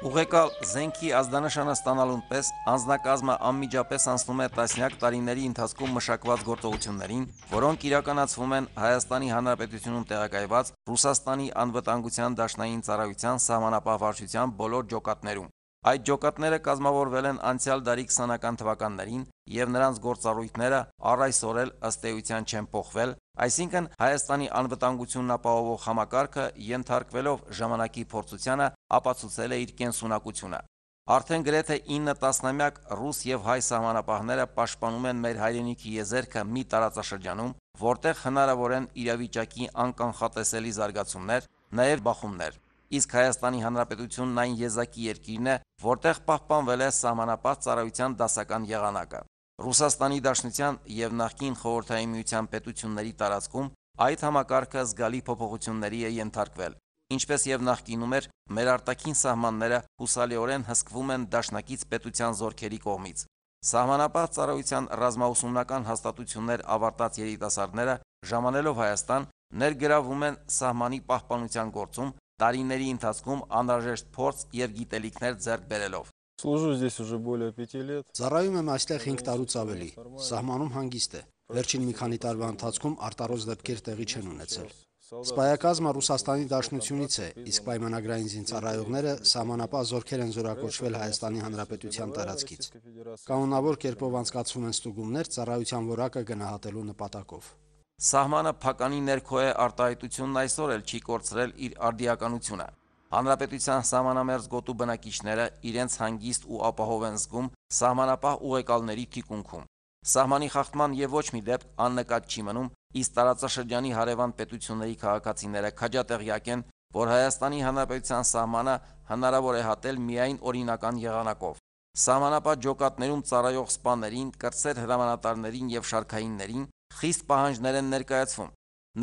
Ուղեկալ զենքի ազդանշանը ստանալուն պես անձնակազմը անմիջապես անցնում է տասնյակ տարիների ընթացքում մշակված գործողություններին, որոնք իրականացվում են Հայաստանի Հանրապետությունում տեղակայված Ռուսաստանի անվտանգության դաշնային ծառայության սահմանապահ վարչության բոլոր ջոկատներում։ Այդ ջոկատները կազմավորվել են անցյալ դարի 20-ական թվականներին և նրանց գործառույթները առ այսօր էլ ըստ էության չեն փոխվել, այսինքն Հայաստանի անվտանգությունն ապահովող համակարգը ենթարկվելով ժամանակի փորձությանը ապացուցել է իր կենսունակությունը։ Արդեն գրեթե 9 տասնամյակ ռուս և հայ սահմանապահները պաշտպանում են մեր հայրենիքի եզերքը մի տարածաշրջանում, որտեղ հնարավոր են իրավիճակի անկանխատեսելի զարգացումներ, նաև բախումներ։ Իսկ Հայաստանի Հանրապետությունն այն եզակի երկիրն է, որտեղ պահպանվել է սահմանապահ ծառայության դասական եղանակը։ Ռուսաստանի Դաշնության և նախկին Խորհրդային Միության պետությունների տարածքում այդ համակարգը զգալի փոփոխությունների է ենթարկվել։ Ինչպես և նախկինում էր, մեր արտաքին սահմանները հուսալիորեն հսկվում են դաշնակից պետության զորքերի կողմից։ Սահմանապահ ծառայության ռազմաուսումնական հաստատություններ ավարտած երիտասարդները, ժամանելով Հայաստան, ներգրավում են սահմանի պահպանության գործում, տարիների ընթացքում անհրաժեշտ փորձ և գիտելիքներ ձեռք բերելով։ Служу здесь уже более 5 лет. Ծառայում եմ այստեղ 5 տարուց ավելի։ Սահմանում հանգիստ է։ Վերջին մի քանի տարվա ընթացքում արտարոց դեպքեր տեղի չեն ունեցել։ Սպայակազմը Ռուսաստանի Դաշնությունից է, իսկ պայմանագրային զինծառայողները սահմանապահ զորքեր են զորակոչվել Հայաստանի Հանրապետության տարածքից։ Կանոնավոր կերպով անցկացվում են ստուգումներ ծառայության որակը գնահատելու նպատակով։ Սահմանը փականի ներքո է արտահայտությունն այսօր էլ չի կորցրել իր արդիականությունը։ Հանրապետության սահմանամերձ գոտու բնակիչները իրենց հանգիստ ու ապահով են զգում սահմանապահ ուղեկալների թիկունքում։ Սահմանի խախտման և ոչ մի դեպք աննկատ չի մնում, իսկ տարածաշրջանի հարևան պետությունների քաղաքացիները քաջատեղյակ են, որ Հայաստանի Հանրապետության սահմանը հնարավոր է հատել միայն օրինական եղանակով։ Սահմանապահ ջոկատներում ծառայող սպաներին, կրտսեր հրամանատարներին և շարքայիններին խիստ պահանջներ են ներկայացվում։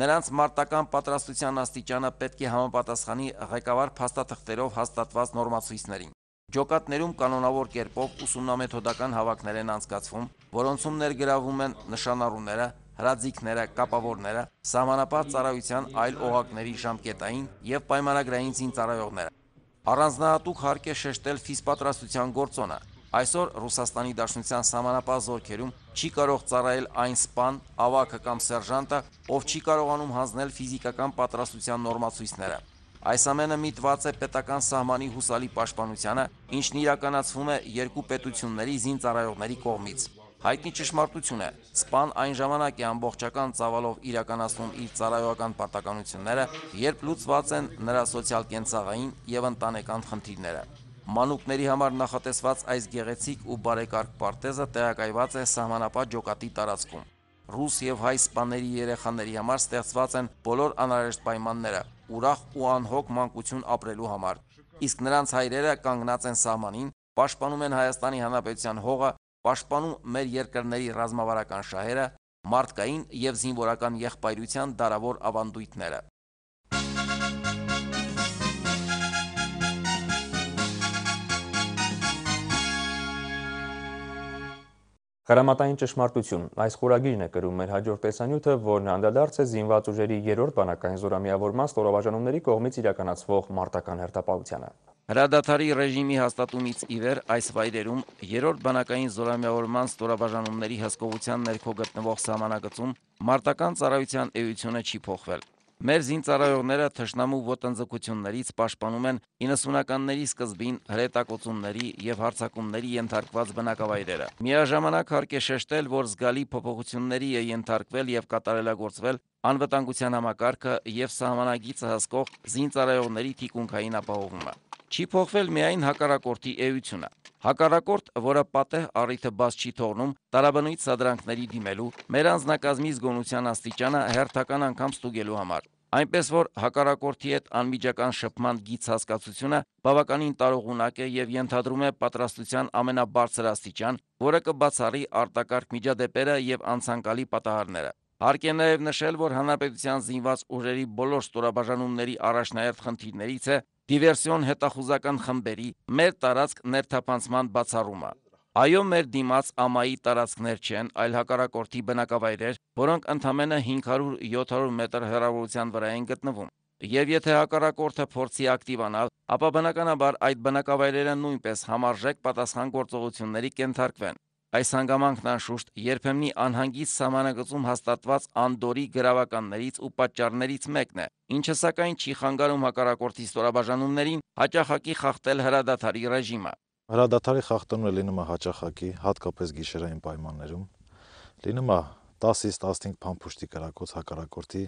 Նրանց մարտական պատրաստության աստիճանը պետք է համապատասխանի ղեկավար փաստաթղթերով հաստատված նորմացույցներին։ Ջոկատներում կանոնավոր կերպով ուսումնամեթոդական հավաքներ են անցկացվում, որոնցում ներգրավում են նշանառուները, հրաձիգները, կապավորները, սահմանապահ ծառայության այլ օղակների ժամկետային և պայմանագրային զինծառայողները։ Առանձնահատուկ հարկ է շեշտել ֆիզպատրաստության գործոնը։ Այսօր Ռուսաստանի Դաշնության սահմանապահ զորքերում չի կարող ծառայել այն սպան, ավագը կամ սերժանտը, ով չի կարողանում հանձնել ֆիզիկական պատրաստության նորմացույցները։ Այս ամենը միտված է պետական սահմանի հուսալի պաշտպանությանը, ինչն իրականացվում է երկու պետությունների զինծառայողների կողմից։ Հայտնի ճշմարտություն է, սպան այն ժամանակ է ամբողջական ծավալով իրականացնում իր ծառայողական պարտականությունները, երբ լուծված են նրա սոցիալ-կենցաղային և ընտանեկան խնդիրները։ Մանուկների համար նախատեսված այս գեղեցիկ ու բարեկարգ պարտեզը տեղակայված է սահմանապահ ջոկատի տարածքում։ Ռուս և հայ սպաների երեխաների համար ստեղծված են բոլոր անհրաժեշտ պայմանները ուրախ ու անհոգ մանկություն ապրելու համար, իսկ նրանց հայրերը կանգնած են սահմանին, պաշտպանում են Հայաստանի Հանրապետության հողը, պաշտպանում մեր երկրների ռազմավարական շահերը, մարդկային և զինվորական եղբայրության դարավոր ավանդույթները։ Հրամատային ճշմարտություն։ Այս խորագիրն է կրում մեր հաջորդ տեսանյութը, որն անդրադարձ է զինված ուժերի 3-րդ բանակային զորամիավորման ստորաբաժանումների կողմից իրականացվող մարտական հերթապահությանը։ Հրադադարի ռեժիմի հաստատումից ի վեր այս վայրերում 3-րդ բանակային զորամիավորման ստորաբաժանումների հսկողության ներքո գտնվող սահմանագծում մարտական ծառայության էությունը չի փոխվել։ Մեր զինծառայողները թշնամու ոտնձգություններից պաշտպանում են 90-ականների սկզբին հրետակոծումների և հարձակումների ենթարկված բնակավայրերը։ Միաժամանակ հարկ է շեշտել, որ զգալի փոփոխությունների է ենթարկվել և կատարելագործվել անվտանգության համակարգը և սահմանագիծը հսկող զինծառայողների թիկունքային ապահովումը։ Չի փոխվել միայն հակառակորդի էությունը։ Հակառակորդ, որը պատեհ առիթը բաց չի թողնում տարաբնույթ սադրանքների դիմելու, մեր անձնակազմի զգոնության աստիճանը հերթական անգամ ստուգելու համար։ Այնպես որ հակառակորդի հետ անմիջական շփման գիծ հասկացությունը բավականին տարողունակ է և ենթադրում է պատրաստության ամենաբարձր աստիճան, որը կբացառի արտակարգ միջադեպերը և անցանկալի պատահարները։ Հարկ է նաև նշել, որ Հանրապետության զինված ուժերի բոլոր ստորաբաժանումների առաջնահերթ խնդիրներից է դիվերսիոն հետախուզական խմբերի մեր տարածք ներթափանցման բացառումը։ Այո, մեր դիմաց ամայի տարածքներ չեն, այլ հակառակորդի բնակավայրեր, որոնք ընդամենը 500-700 մետր հեռավորության վրա են գտնվում։ Եվ եթե հակառակորդը փորձի ակտիվանալ, ապա բնականաբար այդ բնակավայրերը նույնպես համարժեք պատասխան գործողությունների կենթարկվեն։ Այս հանգամանքն անշուշտ երբեմնի անհանգիստ սահմանագծում հաստատված անդորի գրավականներից ու պատճառներից մեկն է, ինչը սակայն չի խանգարում հակառակորդի ստորաբաժանումներին հաճախակի խախտել հրադադարի ռեժիմը։ Հրադադարի խախտումը լինում է հաճախակի, հատկապես գիշերային պայմաններում, լինում է 10-ից 15 փամփուշտի կրակոց հակառակորդի,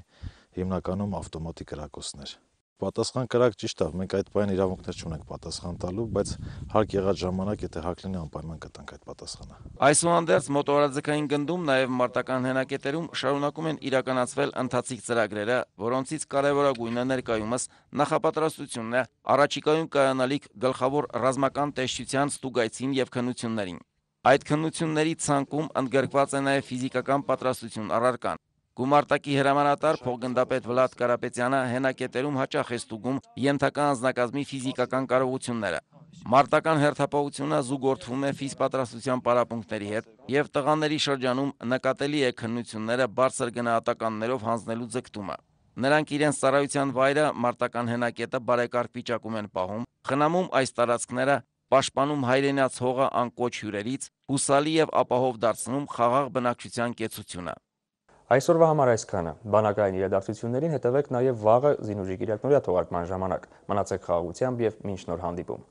հիմնականում ավտոմատիկ կրակոցներ։ Պատասխան կրակ ճիշտ է, մենք այդ բան իրավունքներ չունենք պատասխան տալու, բայց հարկ եղած ժամանակ, եթե հարկ լինի, անպայման կտանք այդ պատասխանը։ Այսուհանդերձ մոտորաձգային գնդում, նաև մարտական հենակետերում շարունակում են իրականացվել ընթացիկ ծրագրերը, որոնցից կարևորագույնը ներկայումս նախապատրաստությունն է առաջիկայում կայանալիք գլխավոր ռազմական տեսչության ստուգայցին եւ քննություններին։ Այդ քննությունների ցանկում ընդգրկված է նաև ֆիզիկական պատրաստություն առարկան։ Գումարտակի հրամանատար փոխգնդապետ Վլադ Կարապետյանը հենակետերում հաճախ է ստուգում ենթակա անձնակազմի ֆիզիկական կարողությունները։ Մարտական հերթապահությունը զուգորդվում է ֆիզպատրաստության պարապմունքների հետ եւ տղաների շրջանում նկատելի է քննությունները բարձր գնահատականներով հանձնելու ձգտումը։ Նրանք իրենց ծառայության վայրը մարտական հենակետը բարեկարգ վիճակում են պահում, խնամում այս տարածքները, պաշտպանում հայրենաց հողը անկոչ հյուրերից, հուսալի եւ ապահով դարձնում խաղաղ բնակչության կեցությունը։ Այսօրվա համար այսքանը։ Բանակային իրադարձություններին հետևեք նաև վաղը զինուժի կիրակնօրյա թողարկման ժամանակ։ Մնացեք խաղաղությամբ եւ մինչ նոր հանդիպում։